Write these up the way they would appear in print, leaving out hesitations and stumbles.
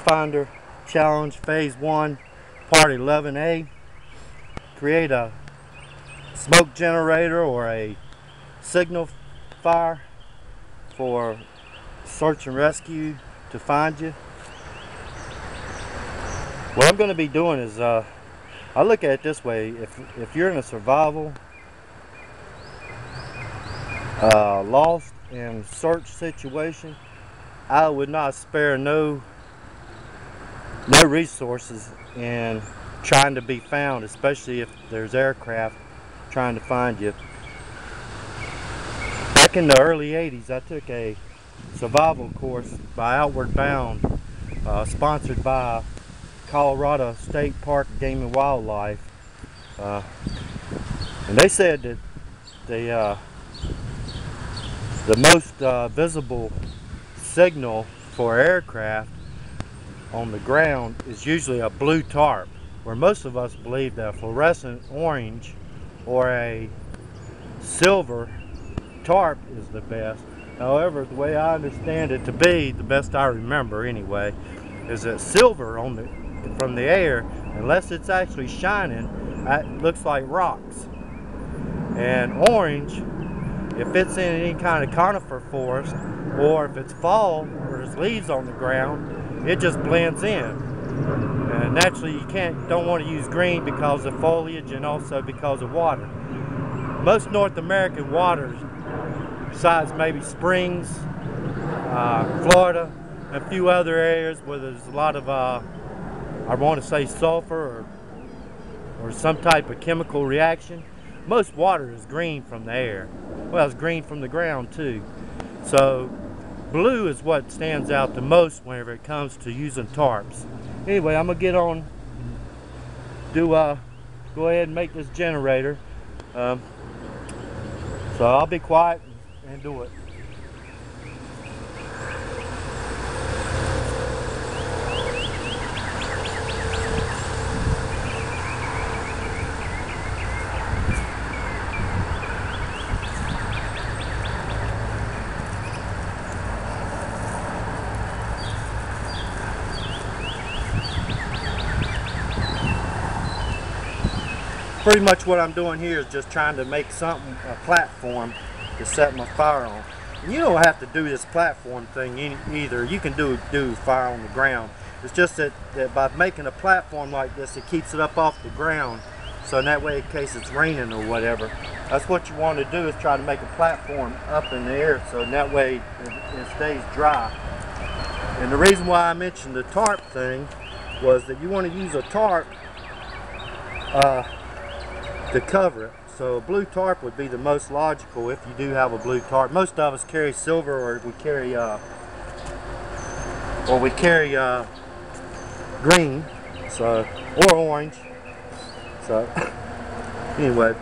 Pathfinder Challenge Phase 1, Part 11A. Create a smoke generator or a signal fire for search and rescue to find you. What I'm going to be doing is, I look at it this way: if you're in a survival, lost and search situation, I would not spare no resources in trying to be found, especially if there's aircraft trying to find you. Back in the early 80s, I took a survival course by Outward Bound, sponsored by Colorado State Park Game and Wildlife, and they said that the most visible signal for aircraft on the ground is usually a blue tarp, where most of us believe that a fluorescent orange or a silver tarp is the best. However, the way I understand it to be, the best I remember anyway, is that silver from the air, unless it's actually shining, it looks like rocks. And orange, if it's in any kind of conifer forest, or if it's fall or there's leaves on the ground, it just blends in. And naturally, you don't want to use green because of foliage and also because of water. Most North American waters, besides maybe springs, Florida, and a few other areas where there's a lot of, I want to say sulfur or some type of chemical reaction, most water is green from the air. Well, it's green from the ground too. So blue is what stands out the most whenever it comes to using tarps. Anyway, I'm gonna get on, go ahead and make this generator. So I'll be quiet and do it. Pretty much what I'm doing here is just trying to make something, a platform to set my fire on. And you don't have to do this platform thing either. You can do fire on the ground. It's just that by making a platform like this, it keeps it up off the ground. So in that way, in case it's raining or whatever, that's what you want to do, is try to make a platform up in the air, so in that way it stays dry. And the reason why I mentioned the tarp thing was that you want to use a tarp to cover it. So a blue tarp would be the most logical if you do have a blue tarp. Most of us carry silver, or we carry green, so, or orange. So anyway,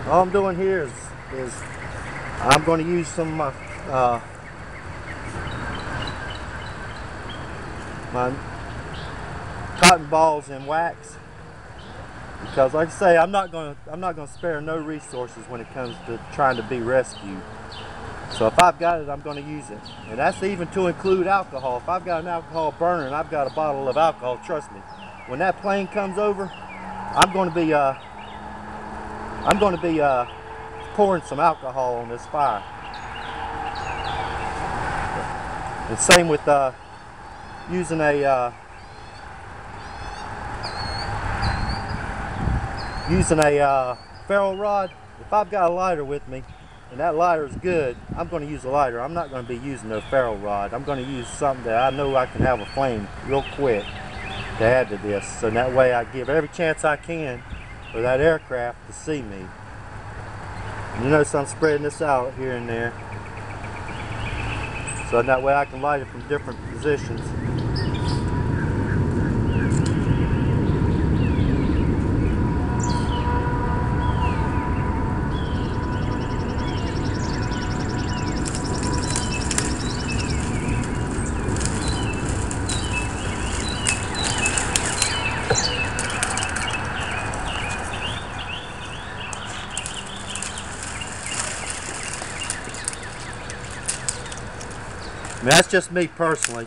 all I'm doing here is I'm going to use some of my cotton balls and wax, because like I say, I'm not going to spare no resources when it comes to trying to be rescued. So if I've got it, I'm going to use it, and that's even to include alcohol. If I've got an alcohol burner and I've got a bottle of alcohol, trust me, when that plane comes over, I'm going to be pouring some alcohol on this fire. The same with using a ferro rod. If I've got a lighter with me and that lighter is good, I'm going to use a lighter. I'm not going to be using no ferro rod. I'm going to use something that I know I can have a flame real quick to add to this. So that way I give every chance I can for that aircraft to see me. You notice I'm spreading this out here and there, so that way I can light it from different positions. mean, that's just me personally.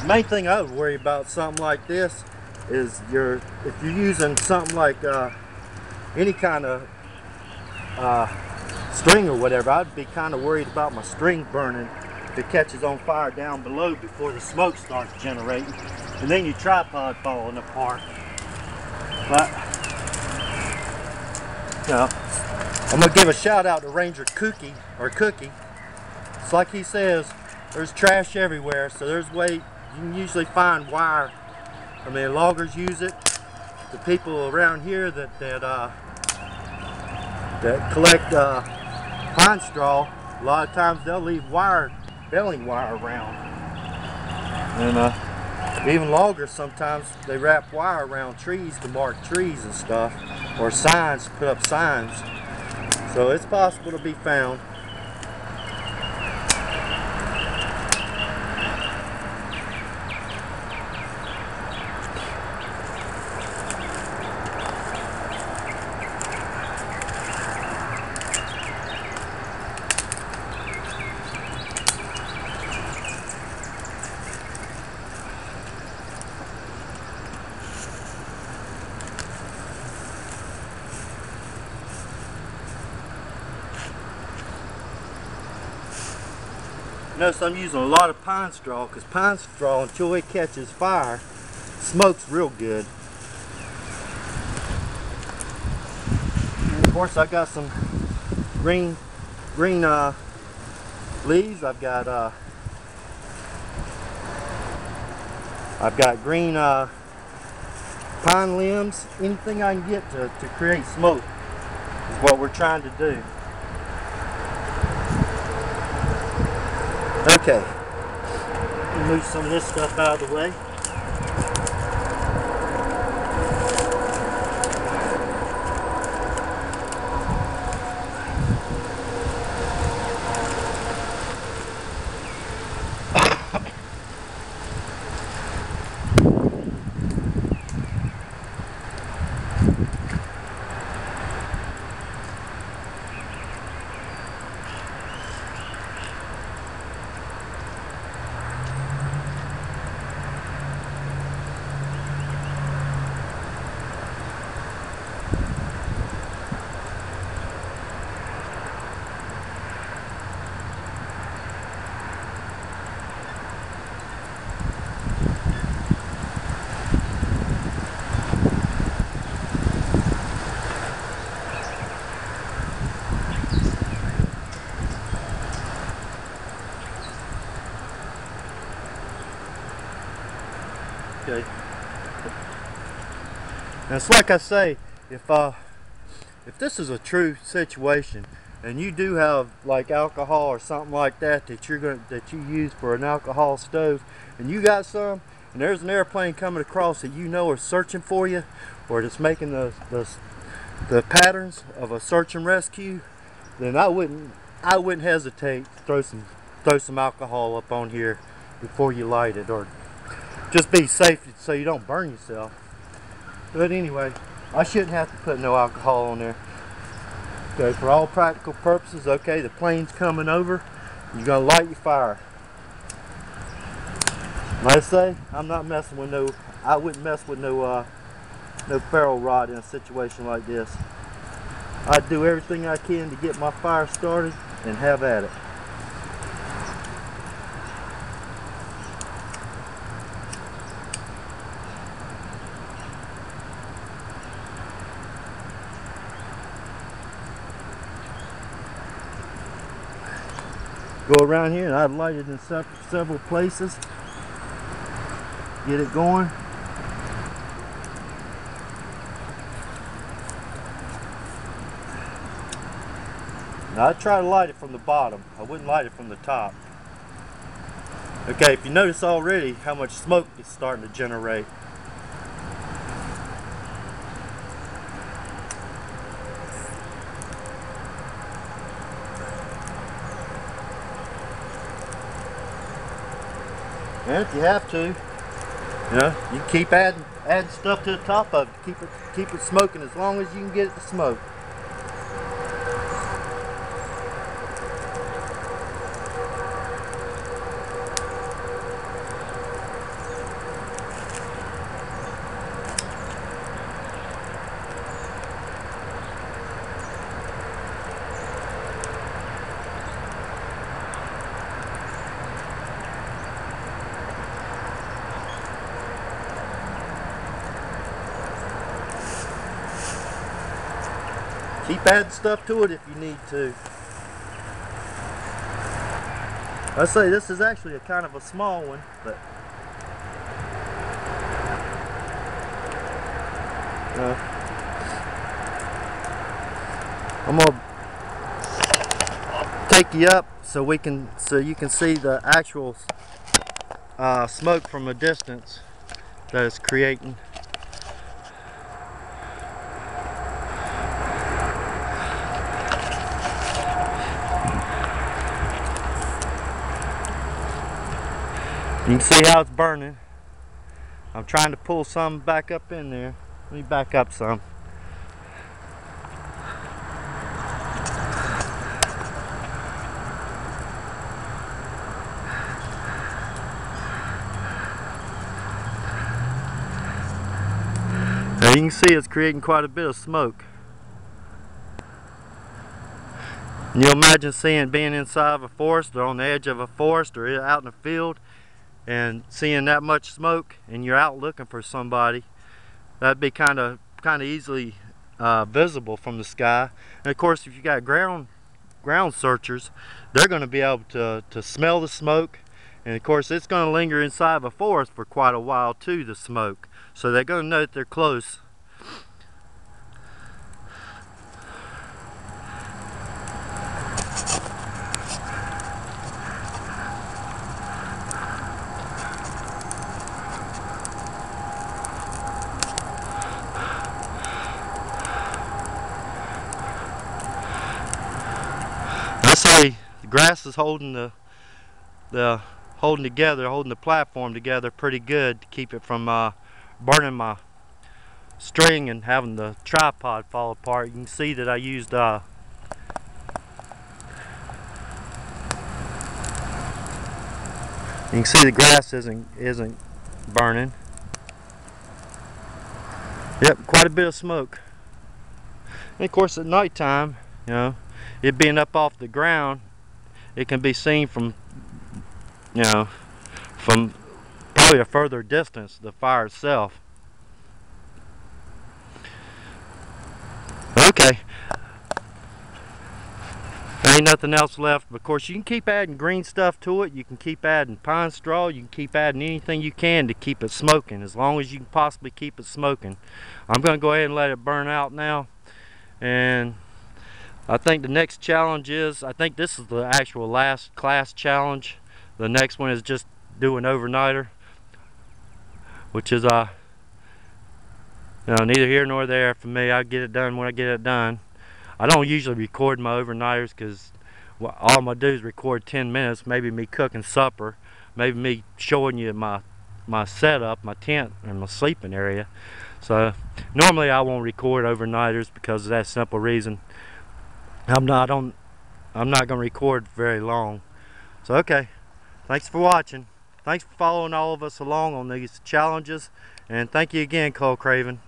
Main thing I would worry about something like this is if you're using something like any kind of string or whatever, I'd be kind of worried about my string burning if it catches on fire down below before the smoke starts generating, and then your tripod falling apart. But you know, I'm gonna give a shout out to Ranger Cookie. It's like he says, there's trash everywhere, so there's way. You can usually find wire. I mean, loggers use it. The people around here that collect pine straw, a lot of times they'll leave baling wire around. And even loggers, sometimes they wrap wire around trees to mark trees and stuff, or signs, put up signs. So it's possible to be found. Notice I'm using a lot of pine straw, because pine straw, until it catches fire, smokes real good. And of course, I got some green leaves. I've got green pine limbs. Anything I can get to create smoke is what we're trying to do. Okay, move some of this stuff out of the way. Okay. And it's like I say, if this is a true situation, and you do have like alcohol or something like that that you use for an alcohol stove, and you got some, and there's an airplane coming across that you know is searching for you, or just making the patterns of a search and rescue, then I wouldn't hesitate to throw some alcohol up on here before you light it, or just be safe so you don't burn yourself. But anyway, I shouldn't have to put no alcohol on there. Okay, for all practical purposes, okay, the plane's coming over, you're gonna light your fire. Like I say, I'm not messing with I wouldn't mess with no ferro rod in a situation like this. I'd do everything I can to get my fire started and have at it. Go around here, and I've lighted in several places. Get it going. Now I try to light it from the bottom. I wouldn't light it from the top. Okay, if you notice already how much smoke is starting to generate. And if you have to, you know, you keep adding stuff to the top of it to keep it smoking as long as you can get it to smoke. Keep adding stuff to it if you need to. I say this is actually a kind of a small one, but I'm gonna take you up so you can see the actual smoke from a distance that it's creating. You can see how it's burning. I'm trying to pull some back up in there. Let me back up some. Now you can see it's creating quite a bit of smoke. And you'll imagine being inside of a forest or on the edge of a forest or out in the field and seeing that much smoke, and you're out looking for somebody. That'd be kind of easily visible from the sky. And of course, if you got ground searchers, they're going to be able to smell the smoke. And of course, it's going to linger inside of a forest for quite a while too, the smoke. So they're going to know that they're close. I say the grass is holding the platform together pretty good to keep it from burning my string and having the tripod fall apart. You can see that I used you can see the grass isn't burning. Yep, quite a bit of smoke. And of course, at nighttime, you know, it being up off the ground, it can be seen from, you know, from probably a further distance, the fire itself. Okay. There ain't nothing else left, but of course you can keep adding green stuff to it. You can keep adding pine straw. You can keep adding anything you can to keep it smoking, as long as you can possibly keep it smoking. I'm going to go ahead and let it burn out now. And I think the next challenge is, I think this is the actual last class challenge. The next one is just do an overnighter, which is you know, neither here nor there for me. I get it done when I get it done. I don't usually record my overnighters because all I'm going to do is record 10 minutes, maybe me cooking supper, maybe me showing you my setup, my tent, and my sleeping area. So normally I won't record overnighters because of that simple reason. I'm not going to record very long. So okay, thanks for watching. Thanks for following all of us along on these challenges, and thank you again, Cole Craven.